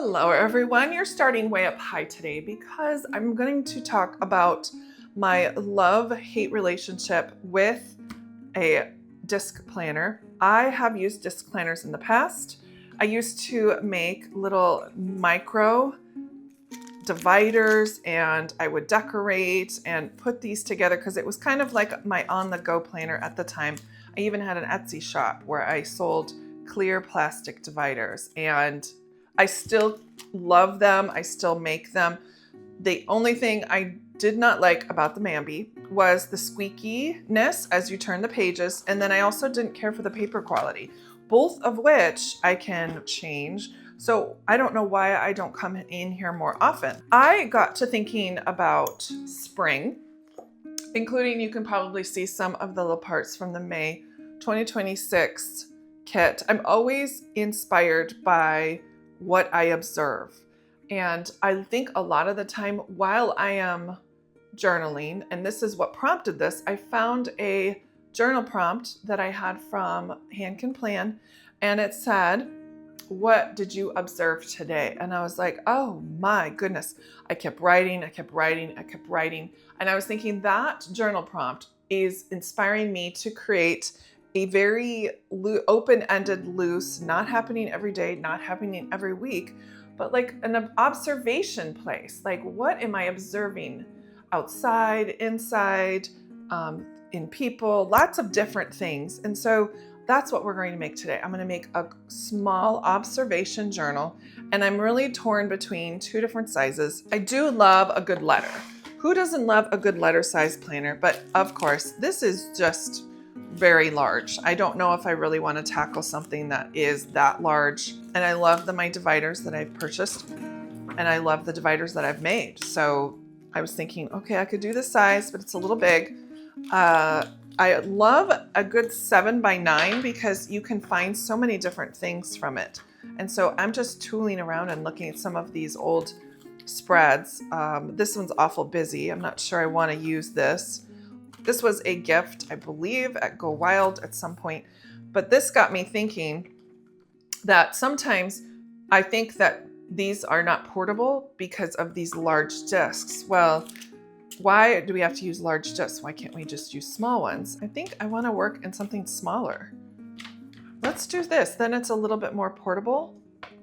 Hello everyone, you're starting way up high today because I'm going to talk about my love-hate relationship with a disc planner. I have used disc planners in the past. I used to make little micro dividers and I would decorate and put these together because it was kind of like my on-the-go planner at the time. I even had an Etsy shop where I sold clear plastic dividers and I still love them. I still make them. The only thing I did not like about the Mambi was the squeakiness as you turn the pages. And then I also didn't care for the paper quality, both of which I can change. So I don't know why I don't come in here more often. I got to thinking about spring, including you can probably see some of the little parts from the May 2026 kit. I'm always inspired by what I observe. And I think a lot of the time while I am journaling, and this is what prompted this, I found a journal prompt that I had from Hand Can Plan, and it said, "What did you observe today?" And I was like, oh my goodness. I kept writing, I kept writing, I kept writing. And I was thinking that journal prompt is inspiring me to create a very open-ended, loose, not happening every day, not happening every week, but like an observation place. Like, what am I observing outside, inside, in people, lots of different things. And so that's what we're going to make today. I'm going to make a small observation journal, and I'm really torn between two different sizes. I do love a good letter. Who doesn't love a good letter size planner? But of course, this is just very large. I don't know if I really want to tackle something that is that large. And I love my dividers that I've purchased, and I love the dividers that I've made. So I was thinking, okay, I could do this size, but it's a little big. I love a good 7x9 because you can find so many different things from it. And so I'm just tooling around and looking at some of these old spreads. This one's awful busy. I'm not sure I want to use this. This was a gift, I believe, at Go Wild at some point. But this got me thinking that sometimes I think that these are not portable because of these large discs. Well, why do we have to use large discs? Why can't we just use small ones? I think I want to work in something smaller. Let's do this. Then it's a little bit more portable.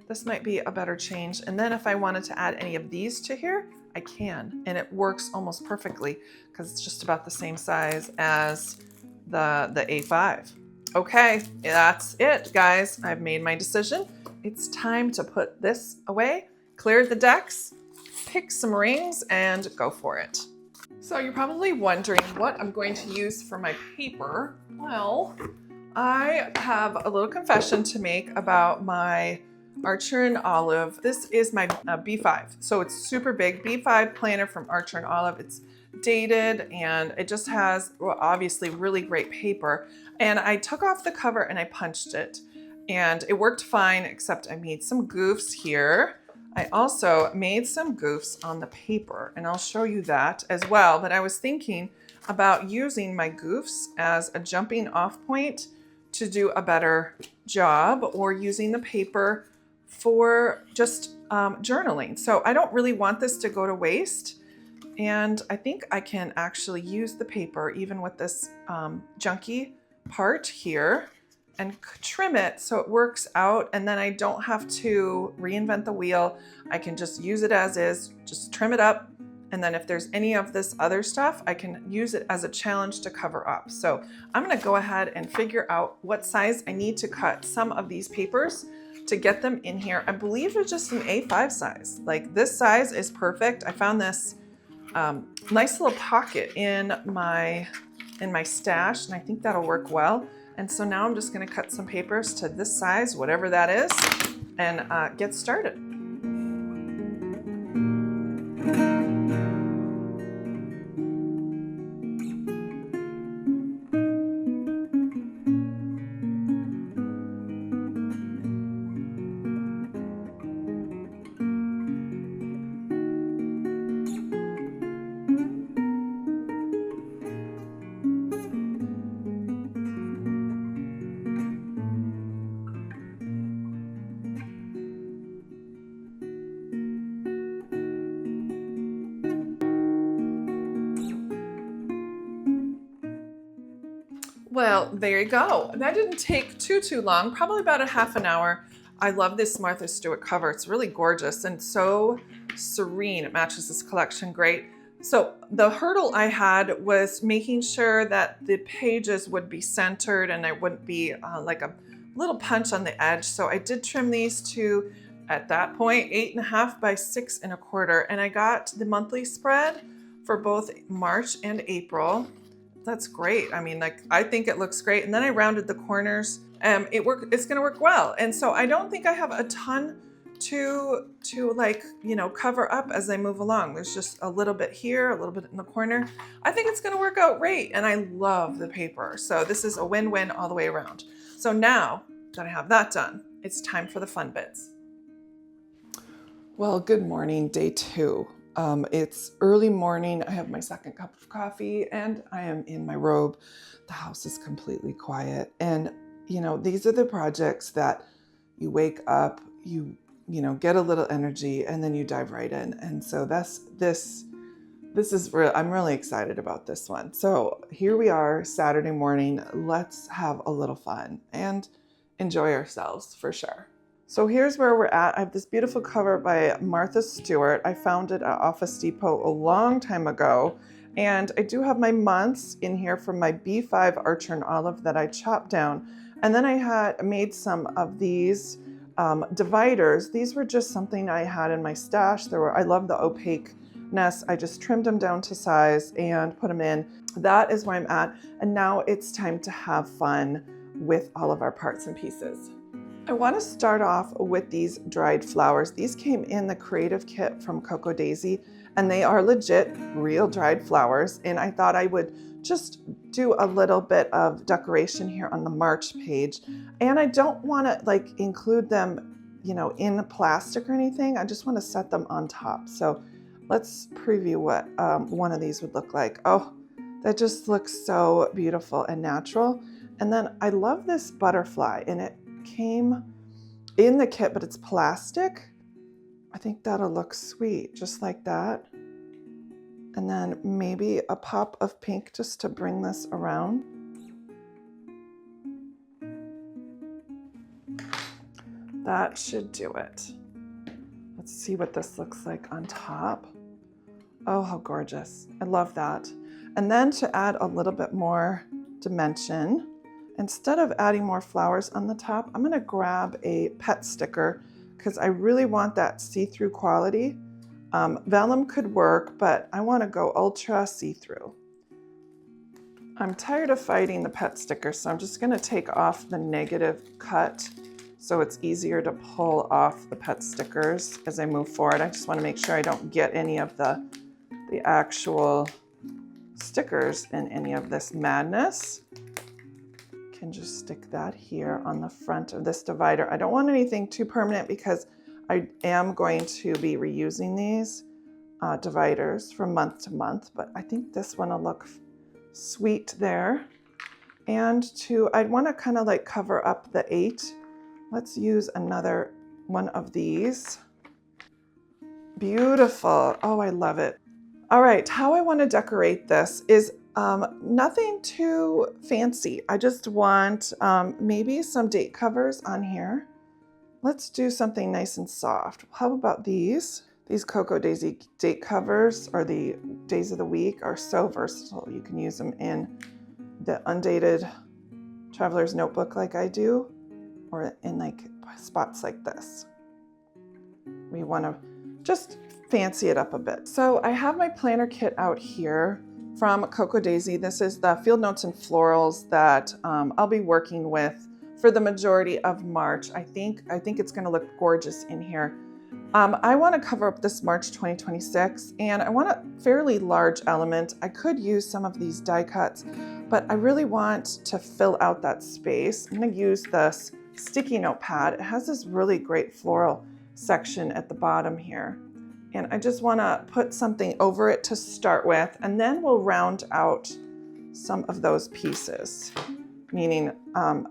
This might be a better change. And then if I wanted to add any of these to here, I can. And it works almost perfectly because it's just about the same size as the A5. Okay, that's it, guys. I've made my decision. It's time to put this away, clear the decks, pick some rings, and go for it. So you're probably wondering what I'm going to use for my paper. Well, I have a little confession to make about my Archer and Olive. This is my B5. So it's super big B5 planner from Archer and Olive. It's dated and it just has, well, obviously really great paper. And I took off the cover and I punched it. And it worked fine, except I made some goofs here. I also made some goofs on the paper, and I'll show you that as well. But I was thinking about using my goofs as a jumping off point to do a better job, or using the paper for just journaling. So I don't really want this to go to waste. And I think I can actually use the paper even with this junky part here and trim it so it works out, and then I don't have to reinvent the wheel. I can just use it as is, just trim it up, and then if there's any of this other stuff, I can use it as a challenge to cover up. So I'm gonna go ahead and figure out what size I need to cut some of these papers to get them in here. I believe it's just an A5 size. Like, this size is perfect. I found this nice little pocket in my stash, and I think that'll work well. And so now I'm just going to cut some papers to this size, whatever that is, and get started. Well, there you go. That didn't take too long, probably about a half an hour. I love this Martha Stewart cover. It's really gorgeous and so serene. It matches this collection great. So the hurdle I had was making sure that the pages would be centered and there wouldn't be like a little punch on the edge. So I did trim these to, at that point, 8.5 by 6.25. And I got the monthly spread for both March and April. That's great. I mean, like, I think it looks great. And then I rounded the corners. It's going to work well. And so I don't think I have a ton to like, cover up as I move along. There's just a little bit here, a little bit in the corner. I think it's going to work out great. And I love the paper. So this is a win-win all the way around. So now that I have that done, it's time for the fun bits. Well, good morning, day 2. It's early morning. I have my second cup of coffee and I am in my robe. The house is completely quiet. And, these are the projects that you wake up, you get a little energy and then you dive right in. And so this is real. I'm really excited about this one. So here we are, Saturday morning. Let's have a little fun and enjoy ourselves for sure. So here's where we're at. I have this beautiful cover by Martha Stewart. I found it at Office Depot a long time ago. And I do have my months in here from my B5 Archer and Olive that I chopped down. And then I had made some of these dividers. These were just something I had in my stash. I love the opaqueness. I just trimmed them down to size and put them in. That is where I'm at. And now it's time to have fun with all of our parts and pieces. I want to start off with these dried flowers. These came in the creative kit from Coco Daisy, and they are legit real dried flowers. And I thought I would just do a little bit of decoration here on the March page. And I don't want to include them, in plastic or anything. I just want to set them on top. So let's preview what one of these would look like. Oh, that just looks so beautiful and natural. And then I love this butterfly, and it came in the kit, but it's plastic. I think that'll look sweet, just like that. And then maybe a pop of pink just to bring this around. That should do it. Let's see what this looks like on top. Oh, how gorgeous. I love that. And then to add a little bit more dimension, instead of adding more flowers on the top, I'm going to grab a pet sticker because I really want that see-through quality. Vellum could work, but I want to go ultra see-through. I'm tired of fighting the pet sticker, so I'm just going to take off the negative cut so it's easier to pull off the pet stickers as I move forward. I just want to make sure I don't get any of the actual stickers in any of this madness. Can just stick that here on the front of this divider. I don't want anything too permanent because I am going to be reusing these dividers from month to month, but I think this one will look sweet there. And I'd want to kind of cover up the 8. Let's use another one of these. Beautiful. Oh, I love it. All right, how I want to decorate this is nothing too fancy. I just want maybe some date covers on here. Let's do something nice and soft. How about these? These Coco Daisy date covers, or the days of the week, are so versatile. You can use them in the undated traveler's notebook like I do, or in spots like this. We want to just fancy it up a bit. So I have my planner kit out here from Coco Daisy. This is the Field Notes and Florals that I'll be working with for the majority of March. I think it's going to look gorgeous in here. I want to cover up this March 2026, and I want a fairly large element. I could use some of these die cuts, but I really want to fill out that space. I'm going to use this sticky note pad. It has this really great floral section at the bottom here. And I just want to put something over it to start with, and then we'll round out some of those pieces. Meaning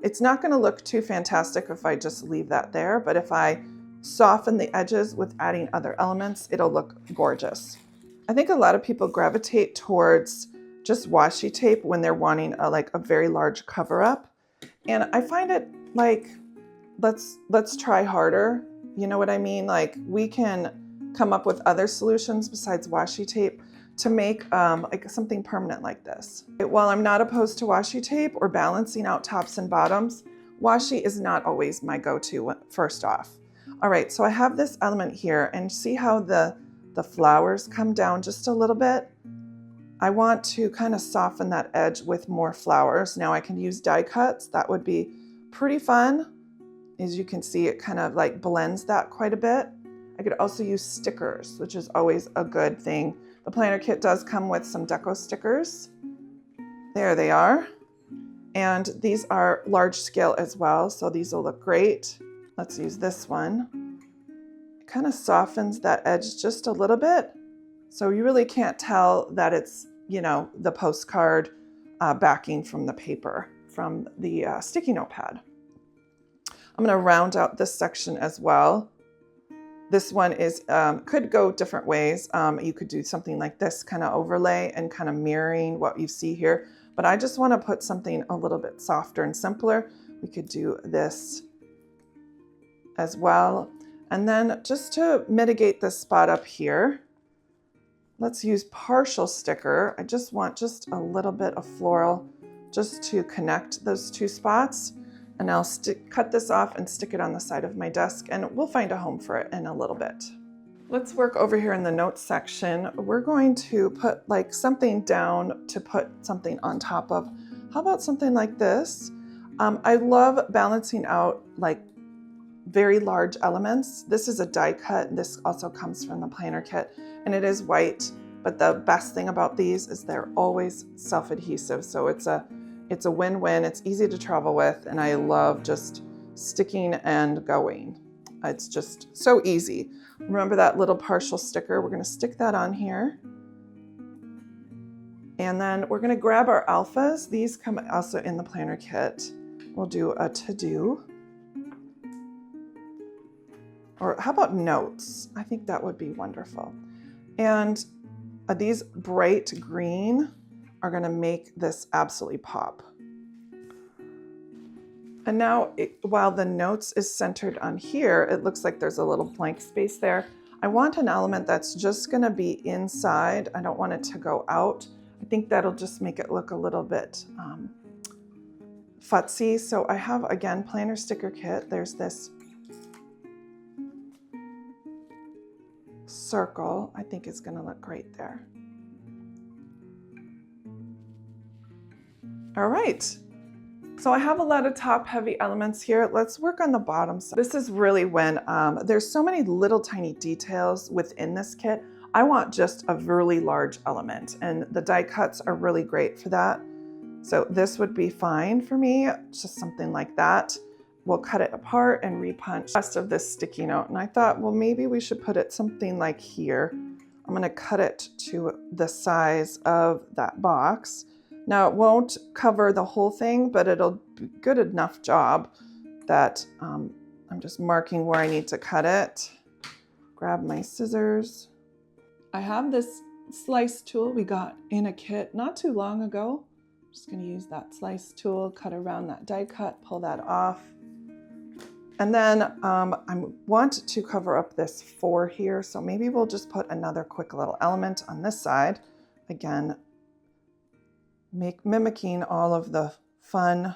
it's not going to look too fantastic if I just leave that there, but if I soften the edges with adding other elements, it'll look gorgeous. I think a lot of people gravitate towards just washi tape when they're wanting like a very large cover up. And I find it like, let's try harder. You know what I mean? Like we can come up with other solutions besides washi tape to make like something permanent like this. While I'm not opposed to washi tape or balancing out tops and bottoms, washi is not always my go-to first off. All right, so I have this element here, and see how the flowers come down just a little bit? I want to kind of soften that edge with more flowers. Now I can use die cuts. That would be pretty fun. As you can see, it kind of like blends that quite a bit. I could also use stickers, which is always a good thing. The planner kit does come with some deco stickers. There they are. And these are large scale as well, so these will look great. Let's use this one. It kind of softens that edge just a little bit. So you really can't tell that it's, you know, the postcard backing from the paper, from the sticky note pad. I'm going to round out this section as well. This one is could go different ways. You could do something like this kind of overlay and kind of mirroring what you see here. But I just want to put something a little bit softer and simpler. We could do this as well. And then just to mitigate this spot up here, let's use partial sticker. I just want just a little bit of floral just to connect those two spots. And I'll cut this off and stick it on the side of my desk, and we'll find a home for it in a little bit. Let's work over here in the notes section. We're going to put like something down to put something on top of. How about something like this? I love balancing out like very large elements. This is a die cut. This also comes from the planner kit, and it is white. But the best thing about these is they're always self-adhesive. So it's a win-win. It's easy to travel with, and I love just sticking and going. It's just so easy. Remember that little partial sticker? We're going to stick that on here. And then we're going to grab our alphas. These come also in the planner kit. We'll do a to-do. Or how about notes? I think that would be wonderful. And these bright green are going to make this absolutely pop. And now, while the notes is centered on here, it looks like there's a little blank space there. I want an element that's just going to be inside. I don't want it to go out. I think that'll just make it look a little bit futzy. So I have, again, planner sticker kit. There's this circle. I think it's going to look great there. All right, so I have a lot of top heavy elements here. Let's work on the bottom side. This is really when there's so many little tiny details within this kit. I want just a really large element, and the die cuts are really great for that. So this would be fine for me, just something like that. We'll cut it apart and repunch the rest of this sticky note. And I thought, well, maybe we should put it something like here. I'm gonna cut it to the size of that box. Now, it won't cover the whole thing, but it'll be a good enough job that I'm just marking where I need to cut it. Grab my scissors. I have this slice tool we got in a kit not too long ago. I'm just going to use that slice tool, cut around that die cut, pull that off. And then I want to cover up this 4 here, so maybe we'll just put another quick little element on this side. Again, mimicking all of the fun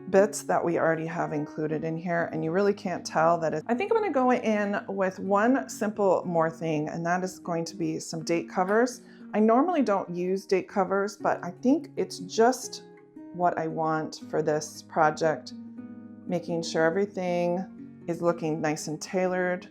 bits that we already have included in here, and you really can't tell that I think I'm going to go in with one simple more thing, and that is going to be some date covers. I normally don't use date covers, but I think it's just what I want for this project, making sure everything is looking nice and tailored,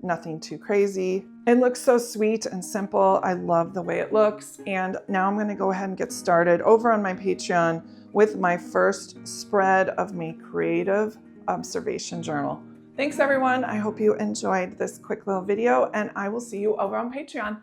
nothing too crazy. It looks so sweet and simple. I love the way it looks. And now I'm going to go ahead and get started over on my Patreon with my first spread of my creative observation journal. Thanks everyone. I hope you enjoyed this quick little video, and I will see you over on Patreon.